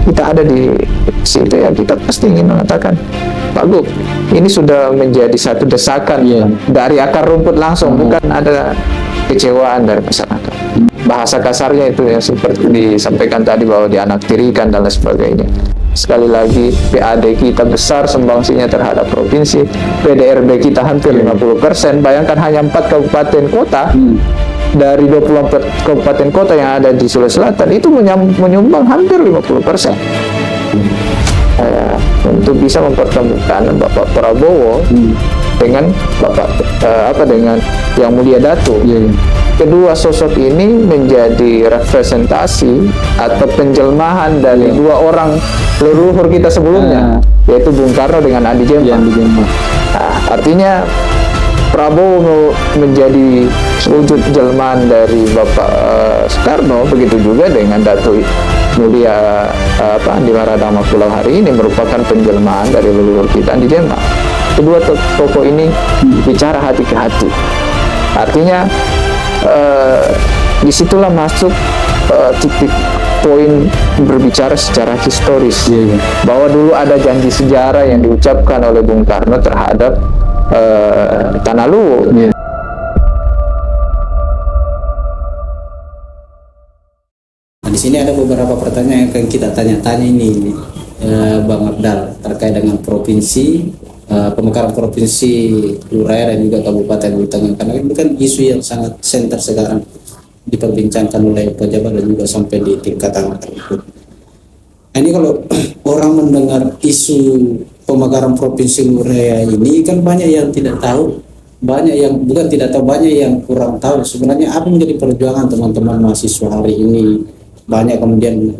kita ada di situ ya, kita pasti ingin mengatakan, Pak Gub, ini sudah menjadi satu desakan dari akar rumput langsung, bukan ada kecewaan dari masyarakat. Bahasa kasarnya itu yang seperti disampaikan tadi bahwa dianaktirikan dan lain sebagainya. Sekali lagi, PAD kita besar sumbangsinya terhadap provinsi, PDRB kita hampir 50%. Bayangkan hanya 4 kabupaten kota dari 24 kabupaten kota yang ada di Sulawesi Selatan itu menyumbang hampir 50%. Untuk bisa mempertemukan Bapak Prabowo dengan dengan Yang Mulia Datuk. Kedua sosok ini menjadi representasi atau penjelmahan dari dua orang leluhur kita sebelumnya, yaitu Bung Karno dengan Andi Jempa. Artinya Prabowo menjadi wujud jelmaan dari Bapak Soekarno, begitu juga dengan Datuk Mulia Andi Maradama Pulau hari ini merupakan penjelmaan dari leluhur kita Andi Jempa. Kedua tokoh ini bicara hati ke hati. Artinya disitulah masuk titik poin berbicara secara historis, bahwa dulu ada janji sejarah yang diucapkan oleh Bung Karno terhadap Tanah Luwu. Nah, di sini ada beberapa pertanyaan yang akan kita tanya-tanya ini, Bang Abdal, terkait dengan provinsi, pemekaran provinsi, wilayah dan juga kabupaten Luwu Tengah, karena ini kan isu yang sangat senter sekarang diperbincangkan oleh pejabat dan juga sampai di tingkatan tertentu. Nah, ini kalau orang mendengar isu pemekaran provinsi wilayah ini kan banyak yang tidak tahu, banyak yang bukan tidak tahu, banyak yang kurang tahu sebenarnya apa menjadi perjuangan teman-teman mahasiswa hari ini. Banyak kemudian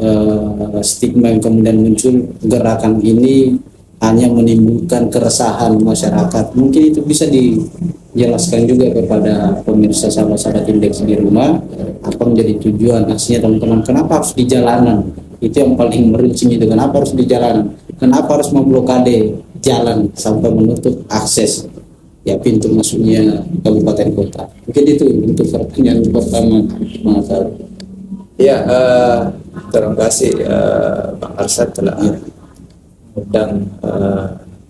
stigma yang kemudian muncul, gerakan ini hanya menimbulkan keresahan masyarakat. Mungkin itu bisa dijelaskan juga kepada pemirsa sahabat-sahabat Indeks di rumah, apa menjadi tujuan aksinya teman-teman, kenapa harus di jalanan, itu yang paling meruncing itu, kenapa harus di jalanan, kenapa harus memblokade jalan sampai menutup akses ya pintu masuknya kabupaten kota. Mungkin itu untuk pertanyaan pertama, Mas Arif. Ya, terima kasih Bang Arsyad telah undang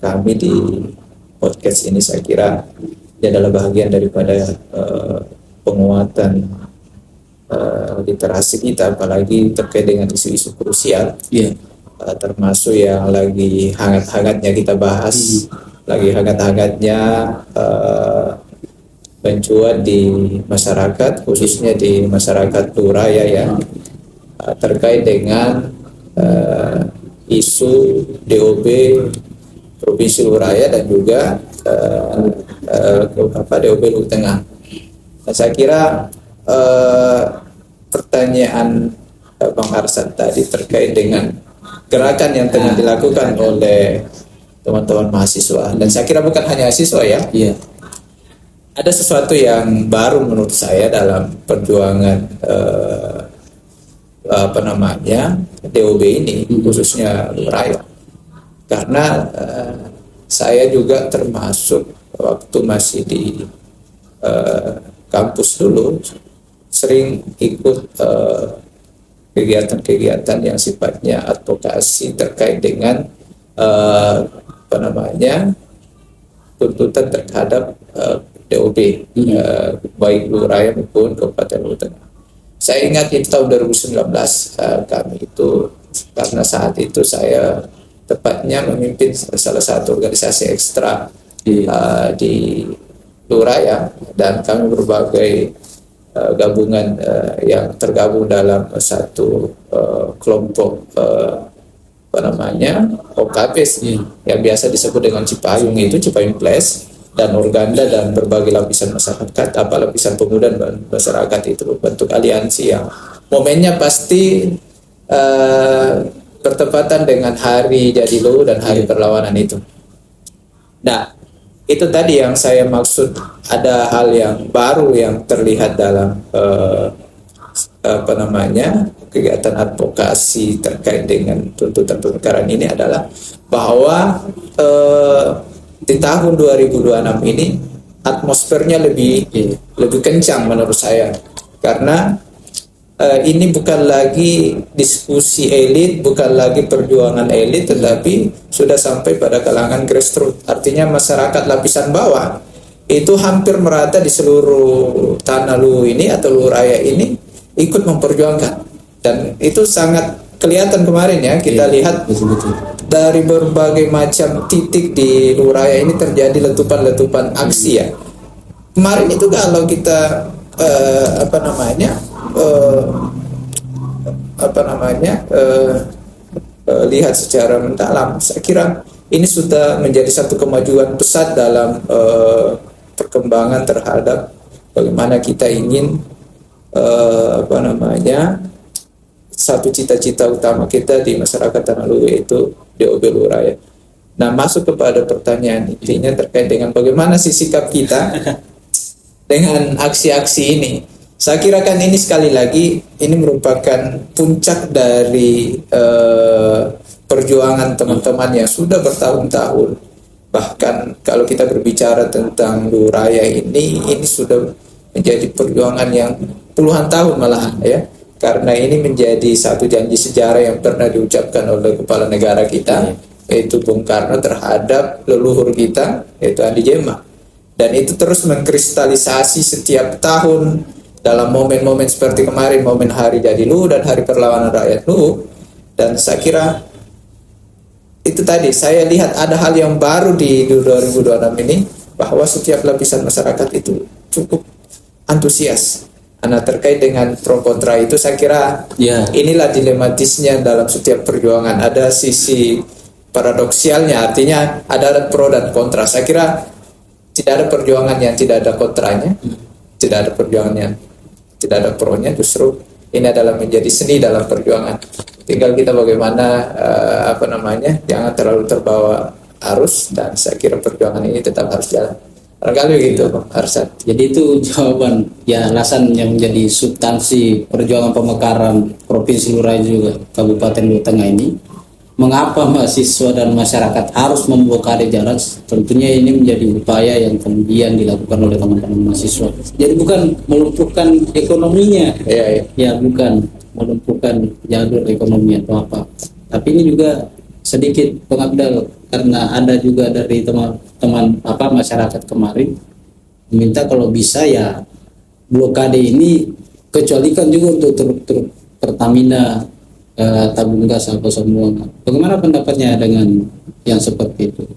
kami di podcast ini. Saya kira ini adalah bagian daripada penguatan literasi kita, apalagi terkait dengan isu-isu krusial, termasuk yang lagi hangat-hangatnya kita bahas, lagi hangat-hangatnya mencuat di masyarakat, khususnya di masyarakat Luraya yang terkait dengan isu DOB Provinsi Luraya dan juga DOB Luwu Tengah. Nah, saya kira pertanyaan Bang Arsyad tadi terkait dengan gerakan yang tengah dilakukan oleh teman-teman mahasiswa, dan saya kira bukan hanya mahasiswa ya. Ada sesuatu yang baru menurut saya dalam perjuangan DOB ini, khususnya Luraya, karena saya juga termasuk waktu masih di kampus dulu sering ikut kegiatan-kegiatan yang sifatnya advokasi terkait dengan tuntutan terhadap DOB, baik Luraya maupun Kabupaten Luwu Tengah. Saya ingat itu tahun 2019 kami itu, karena saat itu saya tepatnya memimpin salah satu organisasi ekstra di Luraya, dan kami berbagai gabungan yang tergabung dalam satu kelompok OKP yang biasa disebut dengan Cipayung, itu Cipayung Place, dan Organda dan berbagai lapisan masyarakat, lapisan pemuda dan masyarakat itu bentuk aliansi yang momennya pasti bertepatan dengan hari Jadi Luwu dan hari perlawanan itu. Nah, itu tadi yang saya maksud, ada hal yang baru yang terlihat dalam kegiatan advokasi terkait dengan tuntutan pemekaran ini adalah bahwa di tahun 2026 ini atmosfernya lebih kencang menurut saya, karena ini bukan lagi diskusi elit, bukan lagi perjuangan elit, tetapi sudah sampai pada kalangan grassroots. Artinya masyarakat lapisan bawah itu hampir merata di seluruh tanah Luwu ini atau Luwu Raya ini ikut memperjuangkan. Dan itu sangat kelihatan kemarin ya, kita lihat dari berbagai macam titik di Luwu Raya ini terjadi letupan-letupan aksi ya. Kemarin itu kalau kita lihat secara mendalam, saya kira ini sudah menjadi satu kemajuan pesat dalam perkembangan terhadap bagaimana kita ingin satu cita-cita utama kita di masyarakat Tanah Luwu, yaitu DOB Luwu Raya. Nah, masuk kepada pertanyaan intinya terkait dengan bagaimana sih sikap kita dengan aksi-aksi ini. Saya kira kan ini sekali lagi ini merupakan puncak dari perjuangan teman-teman yang sudah bertahun-tahun. Bahkan kalau kita berbicara tentang Luwu Raya ini sudah menjadi perjuangan yang puluhan tahun malahan ya. Karena ini menjadi satu janji sejarah yang pernah diucapkan oleh kepala negara kita, yaitu Bung Karno terhadap leluhur kita, yaitu Andi Jema. Dan itu terus mengkristalisasi setiap tahun dalam momen-momen seperti kemarin, momen Hari Jadi Luwu dan Hari Perlawanan Rakyat Luwu. Dan saya kira itu tadi, saya lihat ada hal yang baru di 2026 ini, bahwa setiap lapisan masyarakat itu cukup antusias. Nah, terkait dengan pro kontra itu saya kira inilah dilematisnya dalam setiap perjuangan. Ada sisi paradoksialnya, artinya ada pro dan kontra. Saya kira tidak ada perjuangan yang tidak ada kontranya, tidak ada perjuangan yang tidak ada pro-nya. Justru ini adalah menjadi seni dalam perjuangan. Tinggal kita bagaimana jangan terlalu terbawa arus, dan saya kira perjuangan ini tetap harus jalan. Barangkali begitu, Bang Arsad. Jadi itu jawaban ya, alasan yang menjadi substansi perjuangan pemekaran Provinsi Luwu Raya juga Kabupaten Luwu Tengah ini. Mengapa mahasiswa dan masyarakat harus memblokade jalan? Tentunya ini menjadi upaya yang kemudian dilakukan oleh teman-teman mahasiswa. Jadi bukan melumpuhkan ekonominya, ya bukan melumpuhkan jalur ekonomi atau apa. Tapi ini juga sedikit pengabdal, karena ada juga dari teman-teman masyarakat kemarin meminta kalau bisa ya blokade ini kecualikan juga untuk truk Pertamina, tabung gas apa semua. Bagaimana pendapatnya dengan yang seperti itu?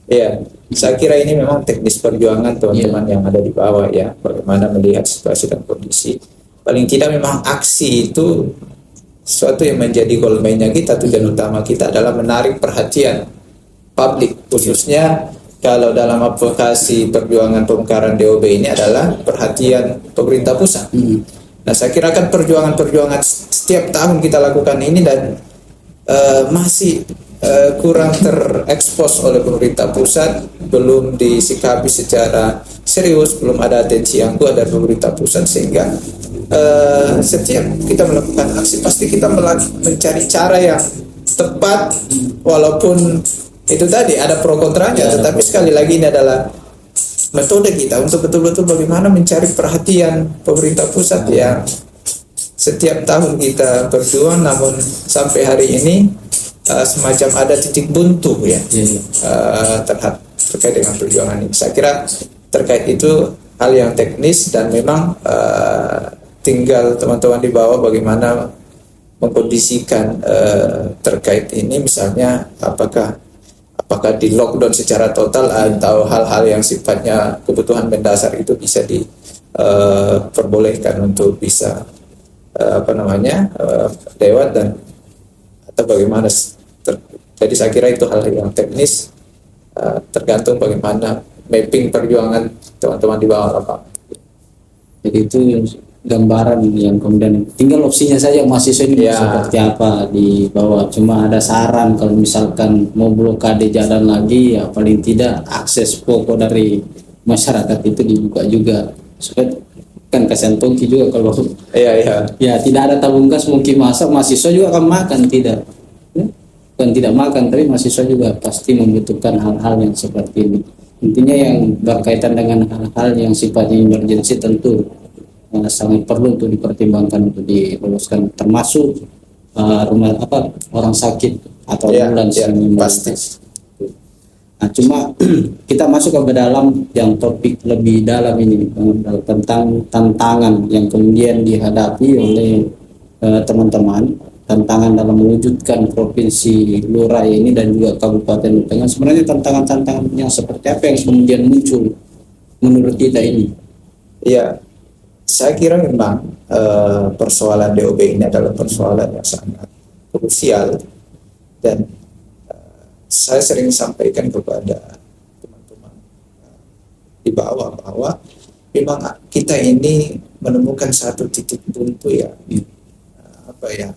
Ya, saya kira ini memang teknis perjuangan teman-teman yang ada di bawah ya, bagaimana melihat situasi dan kondisi. Paling tidak memang aksi itu suatu yang menjadi goal mainnya kita. Tujuan utama kita adalah menarik perhatian publik, khususnya kalau dalam advokasi perjuangan pemekaran DOB ini adalah perhatian pemerintah pusat. Nah, saya kira kan perjuangan-perjuangan setiap tahun kita lakukan ini dan masih kurang terekspos oleh pemerintah pusat, belum disikapi secara serius, belum ada atensi yang kuat dari pemerintah pusat, sehingga setiap kita melakukan aksi pasti kita mencari cara yang tepat, walaupun itu tadi ada pro kontranya, tetapi sekali lagi ini adalah metode kita untuk betul-betul bagaimana mencari perhatian pemerintah pusat yang setiap tahun kita berjuang, namun sampai hari ini semacam ada titik buntu ya terkait dengan perjuangan ini. Saya kira terkait itu hal yang teknis, dan memang tinggal teman-teman di bawah bagaimana mengkondisikan terkait ini, misalnya apakah di lockdown secara total atau hal-hal yang sifatnya kebutuhan mendasar itu bisa diperbolehkan untuk bisa lewat, dan atau bagaimana. Jadi saya kira itu hal yang teknis, tergantung bagaimana mapping perjuangan teman-teman di bawah lapangan. Jadi itu gambaran yang kemudian tinggal opsinya saja mahasiswa ini seperti apa di bawah. Cuma ada saran kalau misalkan mau blokade jalan lagi, ya paling tidak akses pokok dari masyarakat itu dibuka juga, supaya kan kasihan tongki juga kalau ya tidak ada tabung gas, mungkin mahasiswa juga akan makan tidak makan, tapi mahasiswa juga pasti membutuhkan hal-hal yang seperti ini. Intinya yang berkaitan dengan hal-hal yang sifatnya emergency tentu sangat perlu untuk dipertimbangkan untuk diloloskan, termasuk orang sakit atau ambulans yang pasti. Nah, cuma kita masuk ke dalam yang topik lebih dalam ini tentang tantangan yang kemudian dihadapi oleh teman-teman, tantangan dalam mewujudkan provinsi Lurai ini dan juga Kabupaten Tengah. Sebenarnya tantangan-tantangan yang seperti apa yang kemudian muncul menurut kita ini? Ya, saya kira memang persoalan DOB ini adalah persoalan yang sangat krusial, dan saya sering sampaikan kepada teman-teman di bawah bahwa memang kita ini menemukan satu titik buntu ya,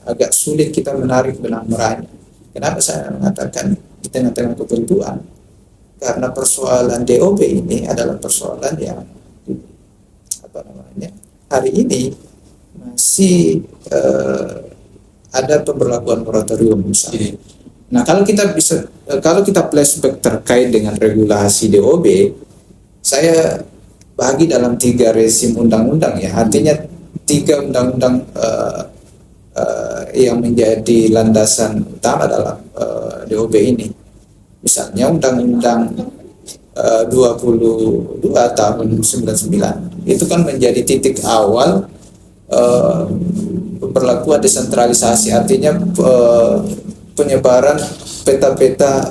agak sulit kita menarik benang merahnya. Kenapa saya mengatakan di tengah-tengah kebuntuan? Karena persoalan DOB ini adalah persoalan yang hari ini masih ada pemberlakuan moratorium misalnya. Nah, kalau kita flashback terkait dengan regulasi DOB, saya bagi dalam 3 rezim undang-undang ya, artinya 3 undang-undang yang menjadi landasan utama dalam DOB ini. Misalnya Undang-Undang 22 tahun 99 itu kan menjadi titik awal pemberlakuan desentralisasi, artinya penyebaran peta-peta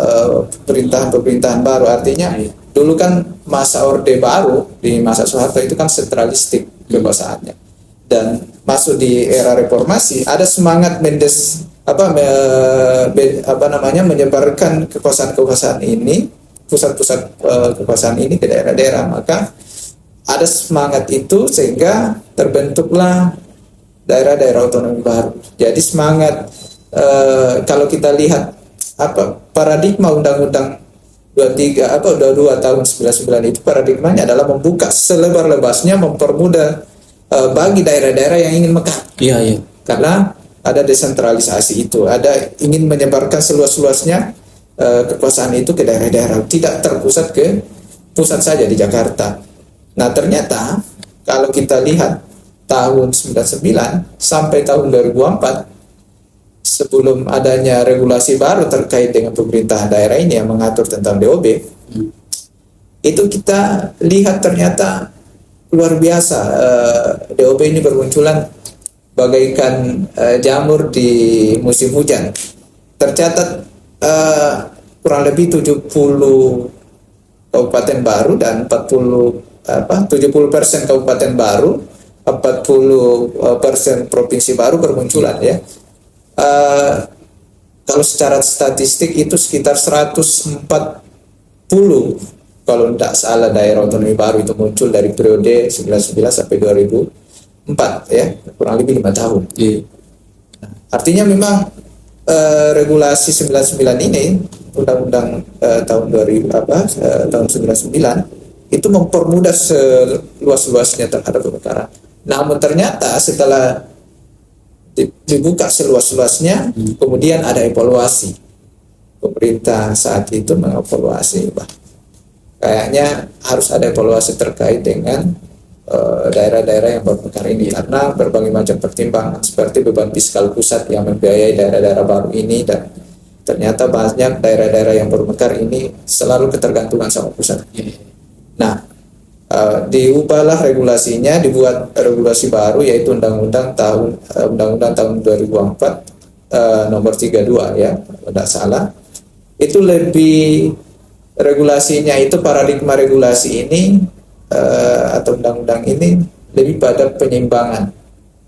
pemerintahan baru. Artinya dulu kan masa Orde Baru di masa Soeharto itu kan sentralistik kekuasaannya, dan masuk di era reformasi ada semangat menyebarkan kekuasaan ini, pusat-pusat kekuasaan ini ke daerah-daerah. Maka ada semangat itu sehingga terbentuklah daerah-daerah otonomi baru. Jadi semangat kalau kita lihat paradigma Undang-Undang 22 tahun 99 itu, paradigmanya adalah membuka selebar-lebasnya, mempermudah bagi daerah-daerah yang ingin mekar. Iya. Karena ada desentralisasi itu, ada ingin menyebarkan seluas-luasnya kekuasaan itu ke daerah-daerah, tidak terpusat ke pusat saja di Jakarta. Nah, ternyata kalau kita lihat tahun 99 sampai tahun 2004, sebelum adanya regulasi baru terkait dengan pemerintahan daerah ini yang mengatur tentang DOB, itu kita lihat ternyata luar biasa. DOB ini bermunculan bagaikan jamur di musim hujan. Tercatat kurang lebih 70 kabupaten baru dan 70% kabupaten baru, 40% provinsi baru bermunculan ya. Kalau secara statistik itu sekitar 140 kalau tidak salah daerah otonomi baru itu muncul dari periode 1999 sampai 2004 ya, kurang lebih 5 tahun. Artinya memang regulasi 99 ini, undang-undang tahun 99 itu mempermudah seluas-luasnya terhadap pemekaran. Namun ternyata setelah dibuka seluas-luasnya, kemudian ada evaluasi. Pemerintah saat itu mengevaluasi, kayaknya harus ada evaluasi terkait dengan daerah-daerah yang bermekar ini, karena berbagai macam pertimbangan seperti beban fiskal pusat yang membiayai daerah-daerah baru ini, dan ternyata banyak daerah-daerah yang bermekar ini selalu ketergantungan sama pusat. Nah, diubahlah regulasinya, dibuat regulasi baru yaitu Undang-Undang tahun 2004 nomor 32 ya, tidak salah. Itu lebih regulasinya itu, paradigma regulasi ini atau undang-undang ini lebih pada penyeimbangan.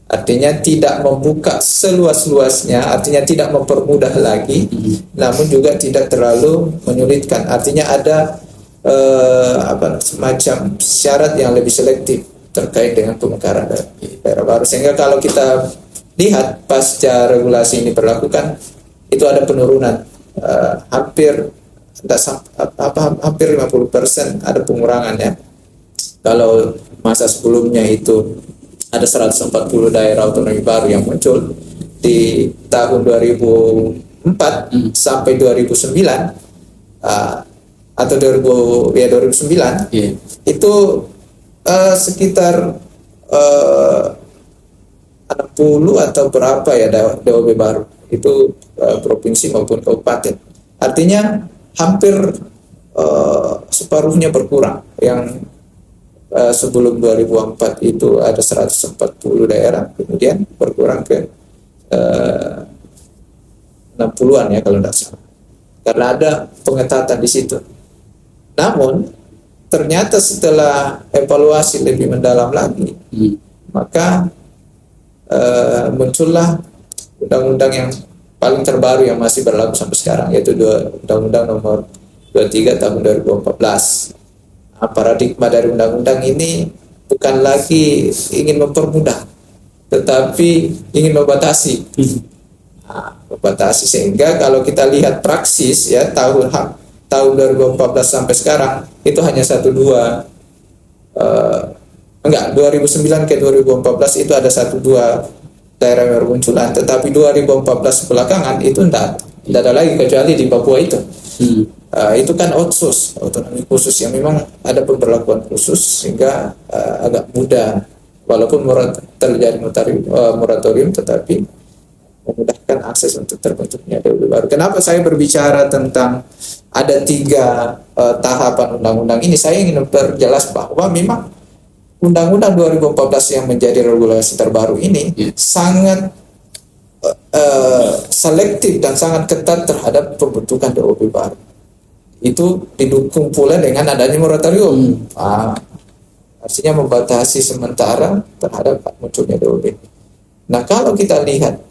Artinya tidak membuka seluas-luasnya, artinya tidak mempermudah lagi, namun juga tidak terlalu menyulitkan. Artinya ada semacam syarat yang lebih selektif terkait dengan pemekaran daerah baru, sehingga kalau kita lihat pasca regulasi ini diberlakukan itu ada penurunan hampir 50% ada pengurangan ya. Kalau masa sebelumnya itu ada 140 daerah otonomi baru yang muncul di tahun 2004 sampai 2009 atau 2009 itu sekitar eh, 60 atau berapa ya DOB baru itu, provinsi maupun kabupaten. Artinya hampir separuhnya berkurang. Yang sebelum 2004 itu ada 140 daerah, kemudian berkurang ke 60-an ya kalau tidak salah, karena ada pengetatan di situ. Namun ternyata setelah evaluasi lebih mendalam lagi, maka muncullah undang-undang yang paling terbaru yang masih berlaku sampai sekarang, yaitu Undang-Undang Nomor 23 tahun 2014. Nah, paradigma dari undang-undang ini bukan lagi ingin mempermudah, tetapi ingin membatasi. Membatasi sehingga kalau kita lihat praksis ya tahun 2014 sampai sekarang itu hanya 2009 ke 2014 itu ada 1-2 daerah yang bermunculan, tetapi 2014 belakangan itu tidak ada lagi kecuali di Papua itu. Itu kan otsus, otonomi khusus yang memang ada pemberlakuan khusus sehingga agak mudah, walaupun terjadi moratorium, tetapi memudahkan akses untuk terbentuknya DOB baru. Kenapa saya berbicara tentang ada 3 tahapan undang-undang ini? Saya ingin memperjelas bahwa memang Undang-Undang 2014 yang menjadi regulasi terbaru ini sangat selektif dan sangat ketat terhadap pembentukan DOB baru. Itu didukung pula dengan adanya moratorium. Artinya membatasi sementara terhadap munculnya DOB. Nah, kalau kita lihat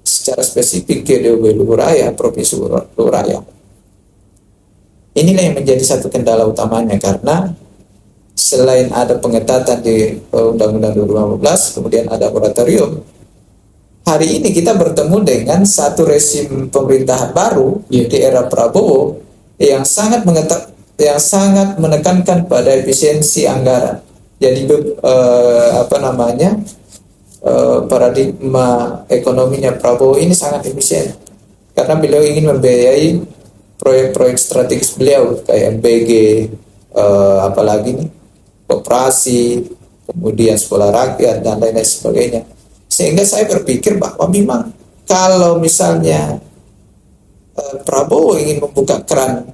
secara spesifik ke DOB Luhur Raya, Provinsi Luhur Raya, inilah yang menjadi satu kendala utamanya, karena selain ada pengetatan di Undang-Undang 2015, kemudian ada moratorium. Hari ini kita bertemu dengan satu rezim pemerintahan baru di era Prabowo yang sangat menekankan pada efisiensi anggaran. Jadi paradigma ekonominya Prabowo ini sangat efisien karena beliau ingin membiayai proyek-proyek strategis beliau kayak MBG, apalagi nih koperasi, kemudian sekolah rakyat dan lain-lain sebagainya. Sehingga saya berpikir bahwa memang kalau misalnya Prabowo ingin membuka keran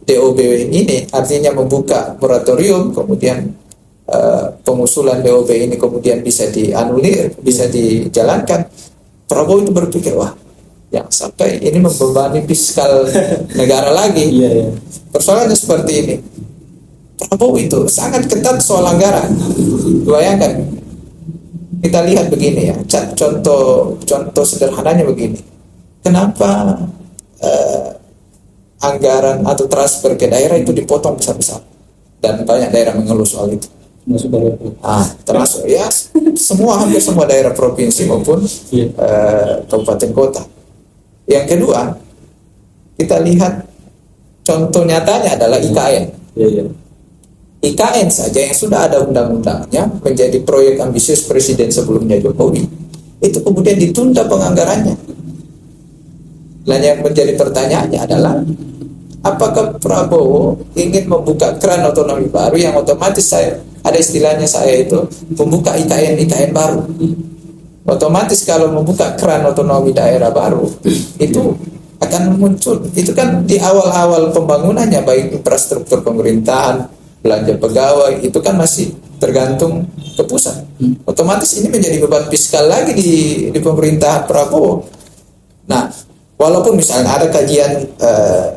DOB ini, artinya membuka moratorium, kemudian pengusulan DOB ini kemudian bisa dianulir, bisa dijalankan, Prabowo itu berpikir, wah, yang sampai ini membebani fiskal negara lagi. Persoalannya seperti ini. Prabowo itu sangat ketat soal anggaran. Bayangkan, kita lihat begini ya, contoh sederhananya begini. Kenapa anggaran atau transfer ke daerah itu dipotong besar-besar, dan banyak daerah mengeluh soal itu. Termasuk ya hampir semua daerah provinsi maupun kabupaten kota. Yang kedua, kita lihat contoh nyatanya adalah IKN. IKN saja yang sudah ada undang-undangnya, menjadi proyek ambisius presiden sebelumnya Jokowi, itu kemudian ditunda penganggarannya. Dan yang menjadi pertanyaannya adalah, apakah Prabowo ingin membuka keran otonomi baru yang otomatis ada istilahnya saya itu membuka IKN baru. Otomatis kalau membuka keran otonomi daerah baru itu akan muncul. Itu kan di awal-awal pembangunannya, baik infrastruktur pemerintahan, belanja pegawai, itu kan masih tergantung ke pusat. Otomatis ini menjadi beban fiskal lagi di pemerintahan Prabowo. Nah, walaupun misalnya ada kajian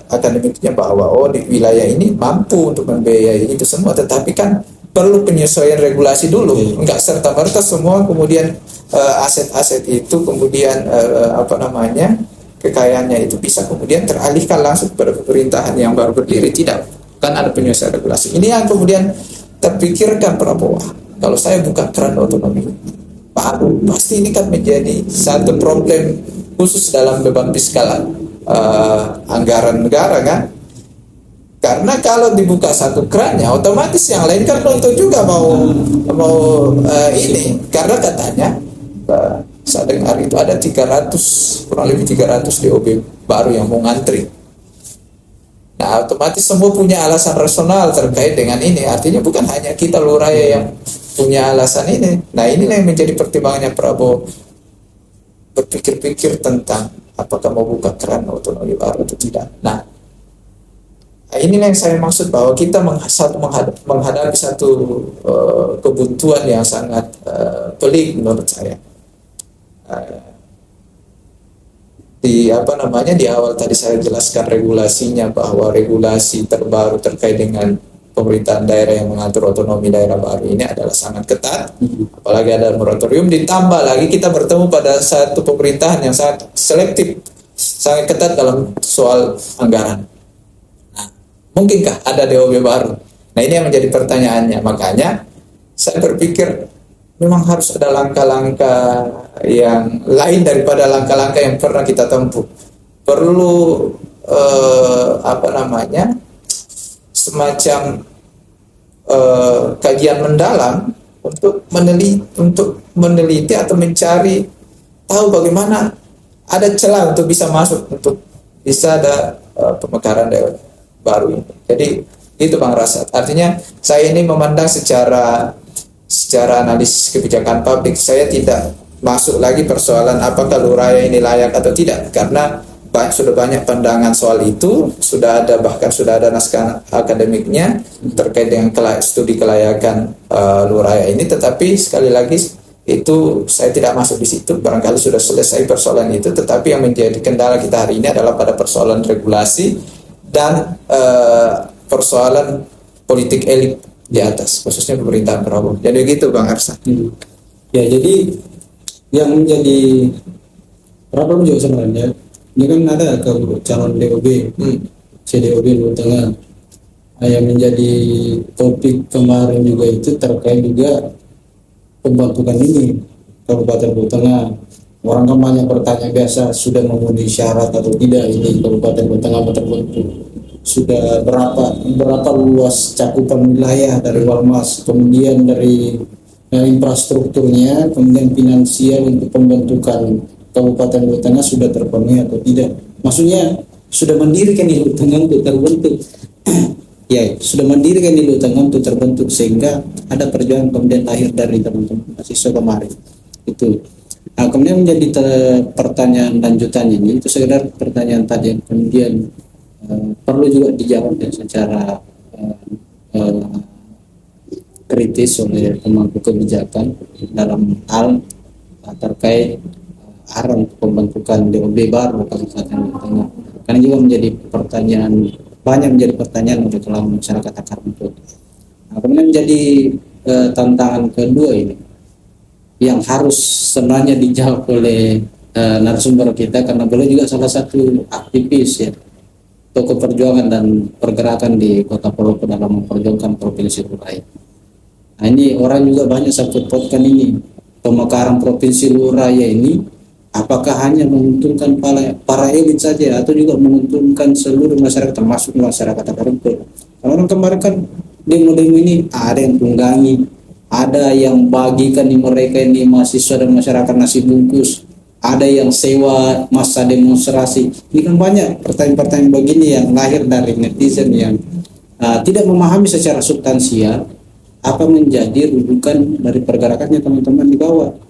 akademiknya bahwa di wilayah ini mampu untuk membiayai itu semua, tetapi kan perlu penyesuaian regulasi dulu. Enggak serta-merta semua kemudian aset-aset itu kemudian kekayaannya itu bisa kemudian teralihkan langsung kepada pemerintahan yang baru berdiri. Tidak. Kan ada penyelesaian regulasi. Ini yang kemudian terpikirkan Prabowo. Kalau saya buka keran otonomi baru, pasti ini kan menjadi satu problem khusus dalam beban fiskal anggaran negara kan. Karena kalau dibuka satu kerannya, otomatis yang lain kan tentu juga mau ini. Karena katanya saya dengar itu ada 300, kurang lebih 300 DOB baru yang mau ngantri. Nah, otomatis semua punya alasan rasional terkait dengan ini. Artinya bukan hanya kita Luhur Raya yang punya alasan ini. Nah, ini yang menjadi pertimbangannya Prabowo berpikir-pikir tentang apakah mau buka keran otonomi baru atau tidak. Nah, inilah yang saya maksud bahwa kita menghadapi satu kebutuhan yang sangat pelik menurut saya. Di awal tadi saya jelaskan regulasinya, bahwa regulasi terbaru terkait dengan pemerintahan daerah yang mengatur otonomi daerah baru ini adalah sangat ketat, apalagi ada moratorium, ditambah lagi kita bertemu pada satu pemerintahan yang sangat selektif, sangat ketat dalam soal anggaran. Nah, mungkinkah ada DOB baru? Nah, ini yang menjadi pertanyaannya. Makanya saya berpikir memang harus ada langkah-langkah yang lain daripada langkah-langkah yang pernah kita tempuh. Perlu semacam kajian mendalam untuk meneliti atau mencari tahu bagaimana ada celah untuk bisa masuk, untuk bisa ada pemekaran daerah baru ini. Jadi itu Bang Rasad. Artinya saya ini memandang secara analisis kebijakan publik. Saya tidak masuk lagi persoalan apakah Luraya ini layak atau tidak, karena sudah banyak pandangan soal itu, sudah ada naskah akademiknya terkait dengan studi kelayakan Luraya ini. Tetapi sekali lagi itu saya tidak masuk di situ, barangkali sudah selesai persoalan itu. Tetapi yang menjadi kendala kita hari ini adalah pada persoalan regulasi dan persoalan politik elit di atas, khususnya pemerintahan Prabowo. Jadi begitu Bang Arsa. Ya, jadi yang menjadi problem juga sebenarnya ini kan ada ke calon DOB, CDOB Luhut Tengah. Yang menjadi topik kemarin juga itu terkait juga pembentukan ini Kabupaten Luhut Tengah. Orang kan banyak bertanya biasa, sudah memenuhi syarat atau tidak ini Kabupaten Luhut Tengah terbentuk. Sudah berapa luas cakupan wilayah dari Walmas, kemudian dari infrastrukturnya, kemudian finansial untuk pembentukan Kabupaten Luhut Tengah sudah terpenuhi atau tidak. Maksudnya sudah mendirikan di Luhut Tengah untuk terbentuk. Ya, sudah mendirikan di Luhut Tengah untuk terbentuk, sehingga ada perjuangan kemudian lahir dari teman-teman mahasiswa kemarin. Itu. Nah, kemudian menjadi pertanyaan lanjutannya ini, itu sekedar pertanyaan tadi yang kemudian perlu juga dijawab secara kritis oleh pemangku kebijakan dalam hal terkait arah pembentukan DOB baru Kabupaten Luhut Tengah. Karena juga menjadi banyak menjadi pertanyaan oleh kalangan masyarakat akar rumput. Nah, kemudian menjadi tantangan kedua ini yang harus sebenarnya dijawab oleh narasumber kita, karena beliau juga salah satu aktivis ya, tokoh perjuangan dan pergerakan di Kota Palopo dalam memperjuangkan Provinsi Luraya. Nah, ini orang juga banyak sangkut-pautkan ini pemekaran Provinsi Luraya ini apakah hanya menguntungkan para elit saja atau juga menguntungkan seluruh masyarakat, termasuk masyarakat akar rumput. Orang kemarin kan demo-demo ini ada yang tunggangi, ada yang bagikan di mereka ini mahasiswa dan masyarakat nasi bungkus, ada yang sewa masa demonstrasi. Ini kan banyak pertanyaan-pertanyaan begini yang lahir dari netizen yang tidak memahami secara substansial apa menjadi rujukan dari pergerakannya teman-teman di bawah.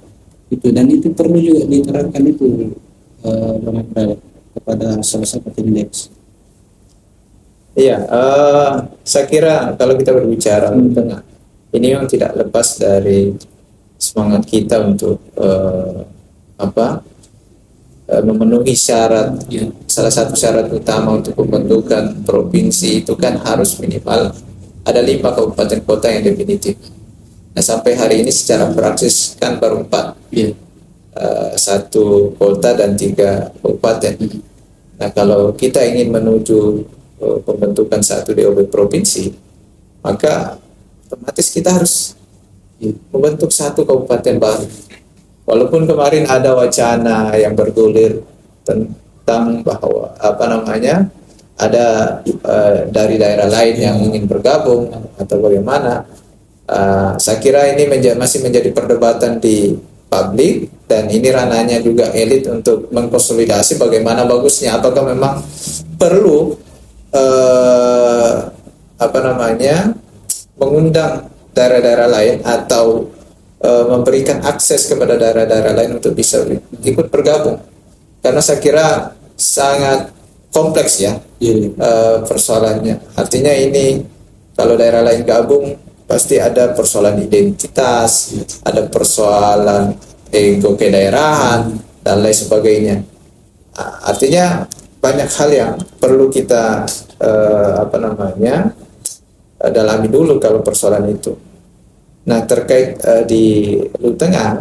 Itu, dan itu perlu juga diterangkan itu kepada salah satu indeks. Iya, saya kira kalau kita berbicara Luhut Tengah, ini memang tidak lepas dari semangat kita untuk memenuhi syarat. Salah satu syarat utama untuk pembentukan provinsi itu kan harus minimal ada 5 kabupaten kota yang definitif. Nah, sampai hari ini secara praktis kan baru 4, 1 kota dan 3 kabupaten. Nah, kalau kita ingin menuju pembentukan 1 DOB provinsi, maka otomatis kita harus membentuk 1 kabupaten baru. Walaupun kemarin ada wacana yang bergulir tentang bahwa ada dari daerah lain yang ingin bergabung atau bagaimana. Saya kira ini masih menjadi perdebatan di publik, dan ini ranahnya juga elit untuk mengkonsolidasi bagaimana bagusnya. Apakah memang perlu mengundang daerah-daerah lain atau memberikan akses kepada daerah-daerah lain untuk bisa ikut bergabung, karena saya kira sangat kompleks ya persoalannya. Artinya ini kalau daerah lain gabung pasti ada persoalan identitas, ada persoalan ego kedaerahan dan lain sebagainya. Artinya banyak hal yang perlu kita dalami dulu kalau persoalan itu. Nah, terkait di Lu Tengah,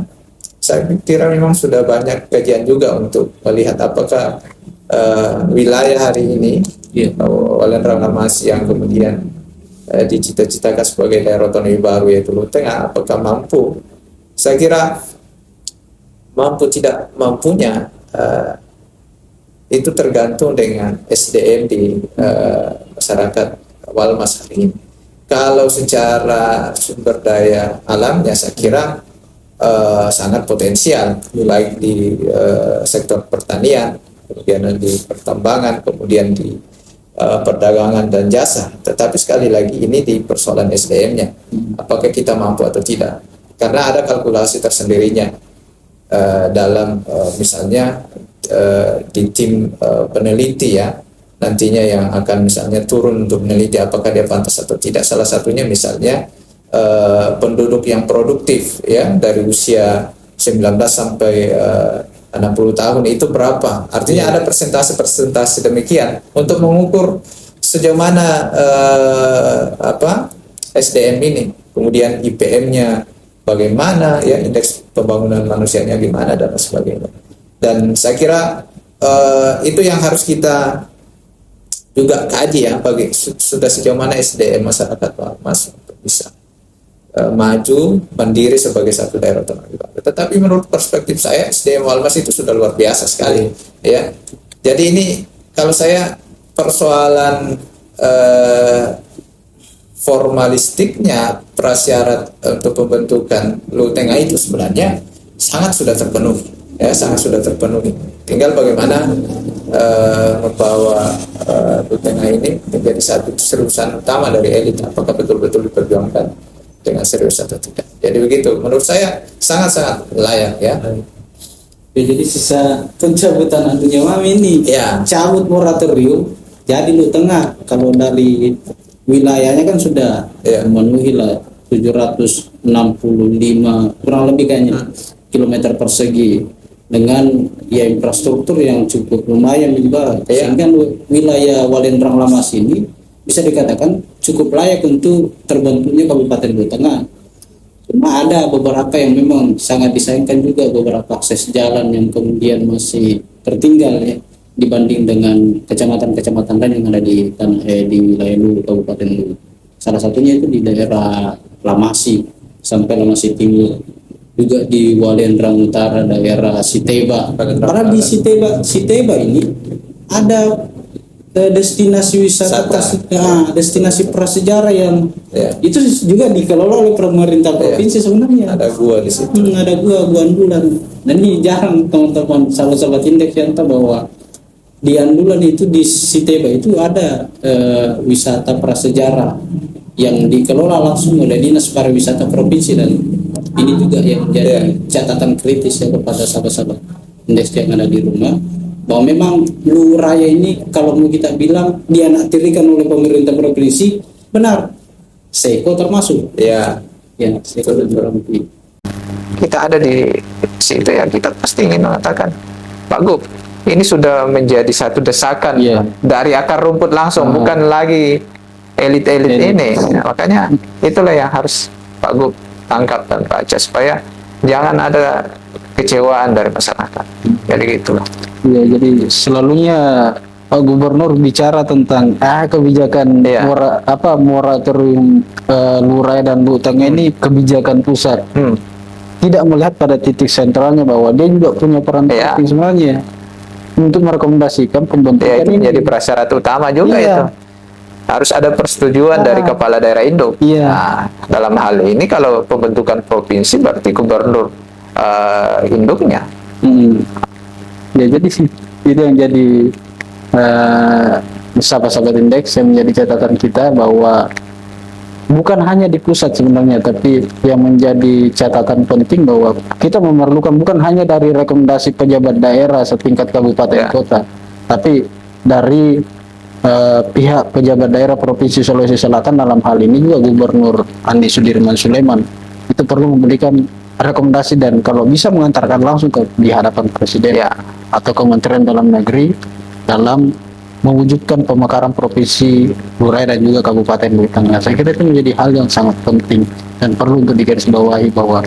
saya kira memang sudah banyak kajian juga untuk melihat apakah wilayah hari ini Walen Ramasi yang kemudian dicita-citakan sebagai daerah otonomi baru yaitu Lu Tengah, apakah mampu. Saya kira mampu tidak mampunya itu tergantung dengan SDM di masyarakat Walmas hari ini. Kalau secara sumber daya alamnya saya kira sangat potensial, baik di sektor pertanian, kemudian di pertambangan, kemudian di perdagangan dan jasa. Tetapi sekali lagi ini di persoalan SDM-nya, apakah kita mampu atau tidak? Karena ada kalkulasi tersendirinya dalam misalnya di tim peneliti ya, nantinya yang akan misalnya turun untuk meneliti apakah dia pantas atau tidak. Salah satunya misalnya penduduk yang produktif ya dari usia 19 sampai 60 tahun itu berapa. Artinya ada persentase demikian untuk mengukur sejauh mana SDM ini, kemudian IPM-nya bagaimana ya, indeks pembangunan manusianya gimana dan sebagainya. Dan saya kira itu yang harus kita juga kaji ya, sudah sejauh mana SDM masyarakat Walmas untuk bisa maju mandiri sebagai satu daerah otonomi baru. Tetapi menurut perspektif saya SDM Walmas itu sudah luar biasa sekali ya. Jadi ini kalau saya persoalan formalistiknya prasyarat untuk pembentukan Lu Tengah itu sebenarnya sangat sudah terpenuhi ya, sangat sudah terpenuhi. Tinggal bagaimana membawa Lu Tengah ini menjadi satu seriusan utama dari elit, apakah betul-betul diperjuangkan dengan serius atau tidak. Jadi begitu, menurut saya sangat-sangat layak ya. Jadi sisa pencabutan Antunya Mami ini cabut moratorium, jadi Lu Tengah kalau dari wilayahnya kan sudah memenuhi lah 765 kurang lebih kayaknya kilometer persegi, dengan ya infrastruktur yang cukup lumayan juga, sehingga wilayah Walendrang Lamas ini bisa dikatakan cukup layak untuk terbentuknya Kabupaten Lu Tengah. Cuma ada beberapa yang memang sangat disayangkan juga, beberapa akses jalan yang kemudian masih tertinggal ya dibanding dengan kecamatan-kecamatan lain yang ada di wilayah Lu, Kabupaten Lu. Salah satunya itu di daerah Lamasi sampai Lamasi Timur, juga di Walendrang Utara daerah Siteba. Karena di Siteba ini ada destinasi wisata destinasi prasejarah yang itu juga dikelola oleh pemerintah provinsi sebenarnya. Ada gua di situ. Ada gua Andulan. Dan ini jarang teman-teman sahabat indeks yang tahu bahwa di Andulan itu di Siteba itu ada wisata prasejarah yang dikelola langsung oleh Dinas Pariwisata Provinsi, dan ini juga yang menjadi catatan kritis ya kepada sahabat-sahabat indeks yang ada di rumah, bahwa memang Lu Raya ini kalau mau kita bilang dianaktirikan oleh pemerintah provinsi, benar, Seko termasuk Seko dan kita ada di situ ya, kita pasti ingin mengatakan Pak Gub, ini sudah menjadi satu desakan dari akar rumput langsung, bukan lagi elit-elit ini. Makanya itulah yang harus Pak Gub tangkap dan baca, supaya jangan ada kecewaan dari masyarakat. Jadi gitulah. Ya, jadi selalunya Pak Gubernur bicara tentang kebijakan moratorium Lu Raya dan Lu Tengah ini kebijakan pusat. Tidak melihat pada titik sentralnya bahwa dia juga punya peran penting sebenarnya untuk merekomendasikan pembentukan ini. Jadi prasyarat utama juga itu. Harus ada persetujuan dari kepala daerah induk. Nah, dalam hal ini kalau pembentukan provinsi berarti gubernur induknya. Ya, jadi itu yang jadi sahabat-sahabat indeks yang menjadi catatan kita, bahwa bukan hanya di pusat sebenarnya, tapi yang menjadi catatan penting bahwa kita memerlukan bukan hanya dari rekomendasi pejabat daerah setingkat kabupaten kota, tapi dari pihak pejabat daerah Provinsi Sulawesi Selatan, dalam hal ini juga Gubernur Andi Sudirman Sulaiman, itu perlu memberikan rekomendasi dan kalau bisa mengantarkan langsung di hadapan Presiden atau Kementerian Dalam Negeri dalam mewujudkan pemekaran provinsi, wilayah dan juga kabupaten Bulu Tengah. Saya kira itu menjadi hal yang sangat penting dan perlu untuk digarisbawahi bahwa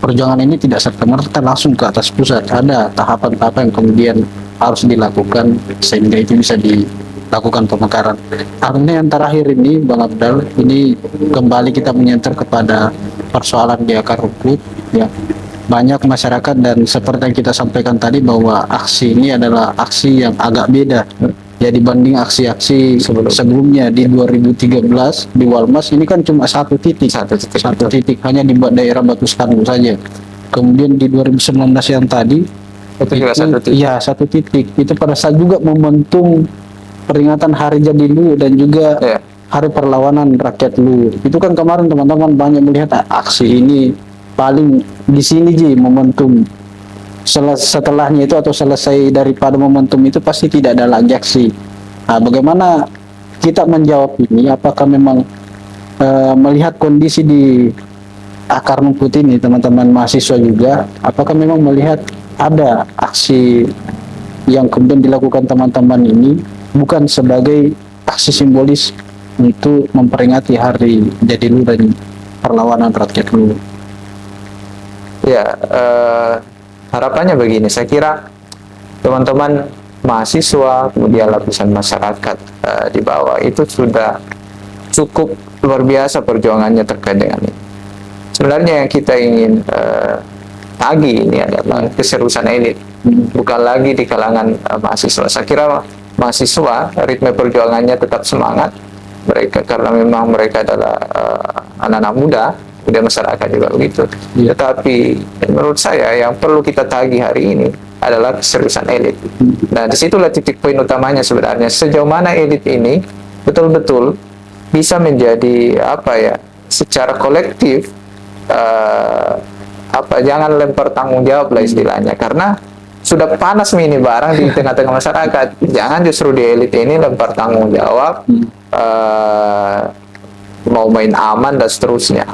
perjuangan ini tidak serta-merta langsung ke atas pusat. Ada tahapan-tahapan yang kemudian harus dilakukan sehingga itu bisa dilakukan pemekaran. Artinya yang terakhir ini, Bang Abdal, ini kembali kita menyentuh kepada persoalan di akar rumput, ya. Banyak masyarakat dan seperti yang kita sampaikan tadi bahwa aksi ini adalah aksi yang agak beda ya dibanding aksi-aksi sebelumnya. Di 2013 di Walmas ini kan cuma satu titik hanya di daerah Batu Sanu saja. Kemudian di 2019 yang tadi itu juga satu titik itu pada saat juga momentum peringatan Hari Jadi Luwu dan juga Hari Perlawanan Rakyat Luwu. Itu kan kemarin teman-teman banyak melihat aksi ini paling di sini momentum. Setelahnya itu atau selesai daripada momentum itu pasti tidak ada lagi aksi. Nah, bagaimana kita menjawab ini? Apakah memang melihat kondisi di akar rumput ini, teman-teman mahasiswa juga, apakah memang melihat ada aksi yang kemudian dilakukan teman-teman ini bukan sebagai aksi simbolis untuk memperingati Hari Jadi Luwu dan Perlawanan Rakyat Luwu? Ya, harapannya begini, saya kira teman-teman mahasiswa, kemudian lapisan masyarakat di bawah itu sudah cukup luar biasa perjuangannya terkait dengan ini. Sebenarnya yang kita ingin tagih ini adalah keseriusan elit, bukan lagi di kalangan mahasiswa. Saya kira mahasiswa ritme perjuangannya tetap semangat mereka karena memang mereka adalah anak-anak muda. Kemudian masyarakat juga begitu. Tetapi menurut saya yang perlu kita tagih hari ini adalah keseriusan elit. Nah, disitulah titik poin utamanya sebenarnya. Sejauh mana elit ini betul-betul bisa menjadi secara kolektif jangan lempar tanggung jawab lah istilahnya. Karena sudah panas ini barang di tengah-tengah masyarakat. Jangan justru di elit ini lempar tanggung jawab, mau main aman dan seterusnya.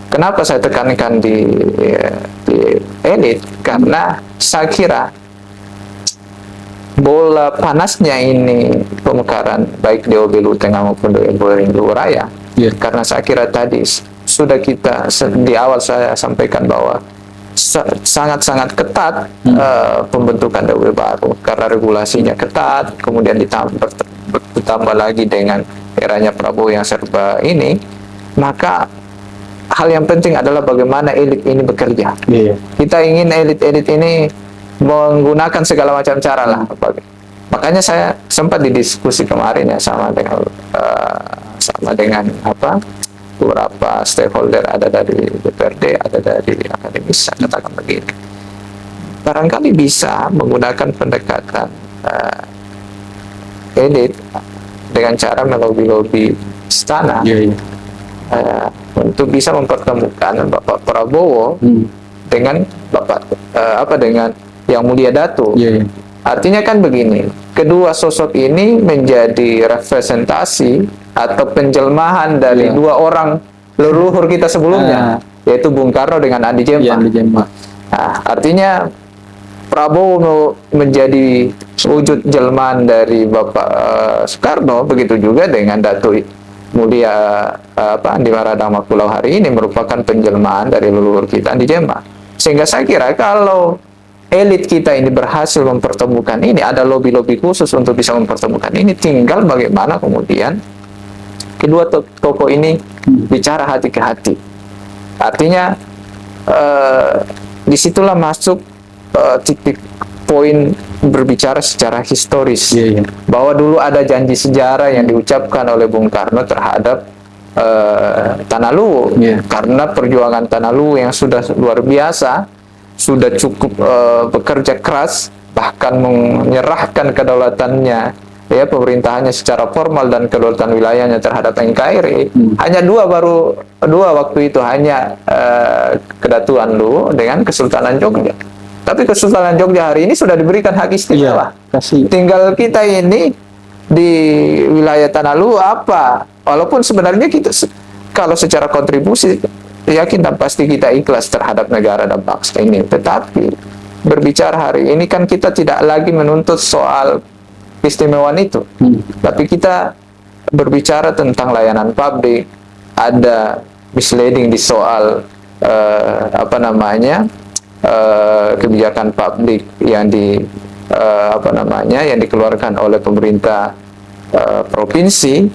Kenapa saya tekankan di elit? Karena saya kira bola panasnya ini pemekaran baik di OB Bulu Tengah maupun di OB Luwu Raya. Karena saya kira tadi sudah kita di awal saya sampaikan bahwa sangat-sangat ketat pembentukan DW baru karena regulasinya ketat, kemudian ditambah lagi dengan eranya Prabowo yang serba ini, maka hal yang penting adalah bagaimana elit ini bekerja. Kita ingin elit-elit ini menggunakan segala macam cara lah. Makanya saya sempat didiskusi kemarin ya sama dengan beberapa stakeholder, ada dari DPRD, ada dari akademis. Saya katakan begini, barangkali bisa menggunakan pendekatan elit dengan cara melobi-lobi istana. Untuk bisa mempertemukan Bapak Prabowo dengan dengan Yang Mulia Dato. Artinya kan begini, kedua sosok ini menjadi representasi atau penjelmahan dari dua orang leluhur kita sebelumnya, yaitu Bung Karno dengan Andi Jempa. Nah, artinya Prabowo menjadi wujud jelmaan dari Bapak Soekarno, begitu juga dengan Dato Mulia Andi Maradang Pulau hari ini merupakan penjelmaan dari leluhur kita Andi Jempa. Sehingga saya kira kalau elit kita ini berhasil mempertemukan ini, ada lobby-lobby khusus untuk bisa mempertemukan ini, tinggal bagaimana kemudian kedua tokoh ini bicara hati ke hati. Artinya disitulah masuk titik poin berbicara secara historis, bahwa dulu ada janji sejarah yang diucapkan oleh Bung Karno terhadap Tanah Luwu, karena perjuangan Tanah Luwu yang sudah luar biasa, sudah cukup bekerja keras, bahkan menyerahkan kedaulatannya ya pemerintahannya secara formal dan kedaulatan wilayahnya terhadap NKRI, hanya dua waktu itu, hanya Kedatuan Luwu dengan Kesultanan Jogja. Tapi Kesultanan Jogja hari ini sudah diberikan hak istimewa. Kasih. Tinggal kita ini di wilayah Tanah Luwu apa? Walaupun sebenarnya kita kalau secara kontribusi yakin dan pasti kita ikhlas terhadap negara dan bangsa ini. Tetapi berbicara hari ini kan kita tidak lagi menuntut soal keistimewaan itu, tapi kita berbicara tentang layanan publik. Ada misleading di soal kebijakan publik yang yang dikeluarkan oleh pemerintah provinsi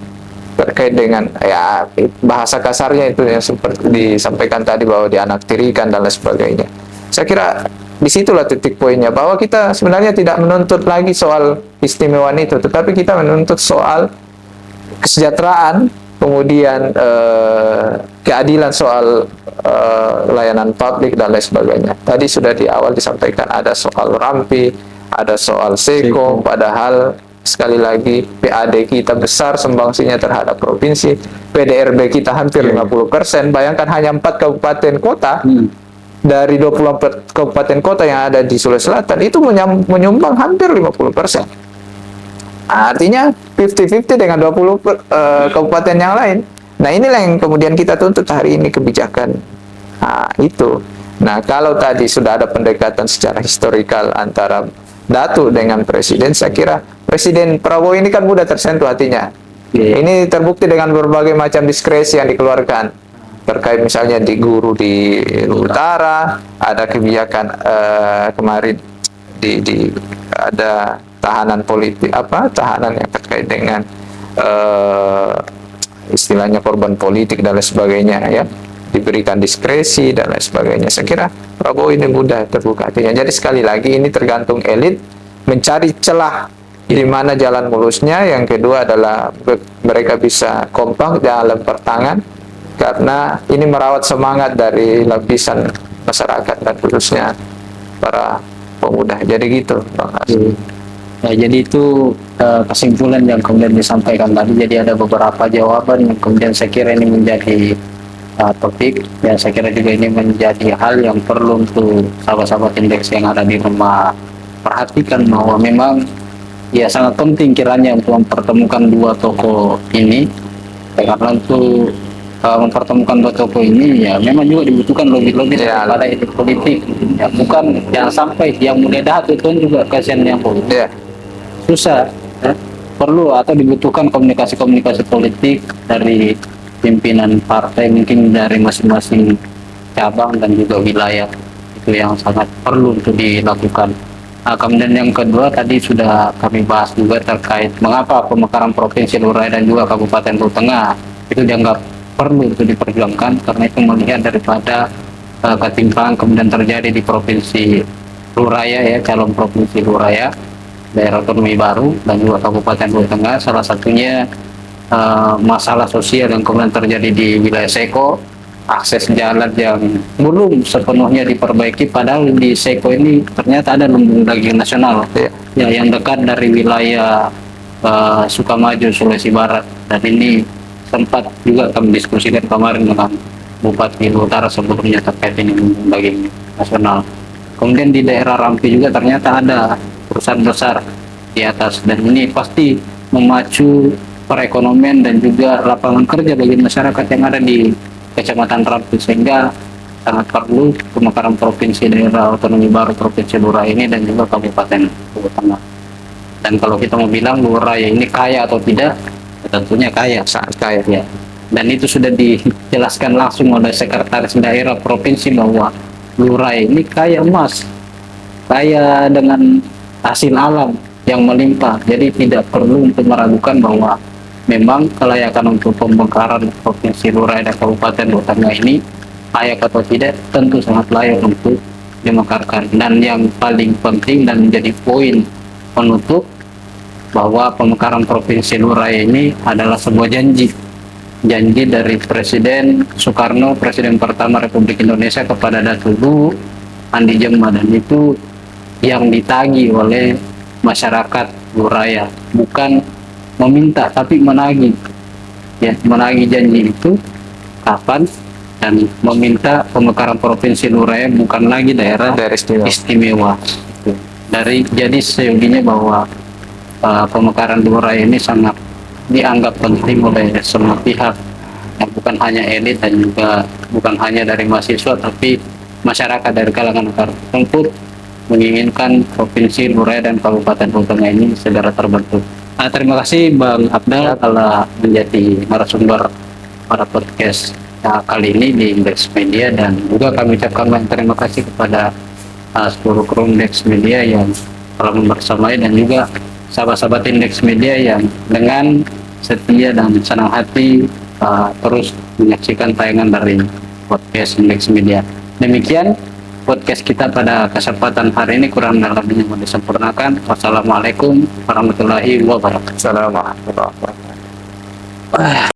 terkait dengan ya bahasa kasarnya itu yang seperti disampaikan tadi bahwa dianaktirikan dan lain sebagainya. Saya kira disitulah titik poinnya, bahwa kita sebenarnya tidak menuntut lagi soal istimewaan itu, tetapi kita menuntut soal kesejahteraan, kemudian keadilan soal layanan publik dan lain sebagainya. Tadi sudah di awal disampaikan ada soal Rampi, ada soal Seko, padahal sekali lagi PAD kita besar sumbangsinya terhadap provinsi, PDRB kita hampir 50%. Bayangkan hanya 4 kabupaten kota dari 24 kabupaten kota yang ada di Sulawesi Selatan itu menyumbang hampir 50%. Artinya 50-50 dengan 20 kabupaten yang lain. Nah, inilah yang kemudian kita tuntut hari ini kebijakan. Itu. Nah, kalau tadi sudah ada pendekatan secara historikal antara Datu dengan Presiden, saya kira Presiden Prabowo ini kan mudah tersentuh hatinya. Ini terbukti dengan berbagai macam diskresi yang dikeluarkan terkait misalnya di guru di utara, ada kebijakan kemarin ada tahanan politik tahanan yang terkait dengan istilahnya korban politik dan lain sebagainya, ya diberikan diskresi dan lain sebagainya. Saya kira Prabowo ini mudah terbuka hatinya. Jadi sekali lagi ini tergantung elit mencari celah di mana jalan mulusnya. Yang kedua adalah mereka bisa kompak, jangan lempar tangan, karena ini merawat semangat dari lapisan masyarakat dan khususnya para pemuda. Jadi gitu, Bang Hasan. Ya, jadi itu kesimpulan yang kemudian disampaikan tadi. Jadi ada beberapa jawaban yang kemudian saya kira ini menjadi topik, dan saya kira juga ini menjadi hal yang perlu untuk sahabat-sahabat indeks yang ada di rumah perhatikan, bahwa memang ya sangat penting kiranya untuk mempertemukan dua tokoh ini, karena untuk mempertemukan dua tokoh ini ya memang juga dibutuhkan lobby-lobby pada elit politik, ya bukan jangan sampai yang mulia Datu itu juga kasihan yang politik susah, ya. Perlu atau dibutuhkan komunikasi-komunikasi politik dari pimpinan partai, mungkin dari masing-masing cabang dan juga wilayah, itu yang sangat perlu untuk dilakukan. Kemudian yang kedua tadi sudah kami bahas juga terkait mengapa pemekaran provinsi, lurah dan juga Kabupaten Luwu Tengah itu dianggap perlu untuk diperjuangkan, karena itu melihat daripada ketimpangan kemudian terjadi di provinsi Luraya, ya calon provinsi Luraya, daerah otonomi baru dan juga Kabupaten Luwu Tengah. Salah satunya masalah sosial yang kemudian terjadi di wilayah Seko, akses jalan yang belum sepenuhnya diperbaiki, padahal di Seko ini ternyata ada lumbung daging nasional ya yang dekat dari wilayah Sukamaju, Sulawesi Barat, dan ini sempat juga kami diskusikan kemarin dengan Bupati Utara sebelumnya terkait ini lumbung daging nasional. Kemudian di daerah Rampi juga ternyata ada perusahaan besar di atas, dan ini pasti memacu perekonomian dan juga lapangan kerja bagi masyarakat yang ada di Kecamatan Rampi, sehingga sangat perlu pemekaran provinsi daerah otonomi baru Provinsi Lurah ini dan juga Kabupaten Luwu Tengah. Dan kalau kita mau bilang Lurah ini kaya atau tidak, tentunya kaya, sangat kaya ya. Dan itu sudah dijelaskan langsung oleh Sekretaris Daerah Provinsi bahwa Lurah ini kaya emas, kaya dengan hasil alam yang melimpah. Jadi tidak perlu untuk meragukan bahwa memang kelayakan untuk pemekaran provinsi Lurah dan Kabupaten Luwu Tengah ini layak atau tidak, tentu sangat layak untuk dimekarkan. Dan yang paling penting dan menjadi poin penutup, bahwa pemekaran provinsi Lurah ini adalah sebuah janji dari Presiden Soekarno, Presiden pertama Republik Indonesia, kepada Datu Luwu Andi Jemma, dan itu yang ditagih oleh masyarakat luraya, bukan meminta tapi menagih. Ya, menagih janji itu kapan, dan meminta pemekaran provinsi luraya bukan lagi daerah istimewa. Dari jadi seyoginya bahwa pemekaran luraya ini sangat dianggap penting oleh semua pihak, bukan hanya elit dan juga bukan hanya dari mahasiswa, tapi masyarakat dari kalangan akar rumput menginginkan provinsi luraya dan kabupaten Huntanga ini segera terbentuk. Terima kasih Bang Abdal telah menjadi narasumber pada podcast kali ini di Index Media, dan juga kami ucapkan banyak terima kasih kepada seluruh kru Index Media yang telah membersamai, dan juga sahabat-sahabat Index Media yang dengan setia dan senang hati terus menyaksikan tayangan dari podcast Index Media. Demikian podcast kita pada kesempatan hari ini, kurang lebihnya mohon disempurnakan. Wassalamualaikum warahmatullahi wabarakatuh. Assalamualaikum warahmatullahi wabarakatuh.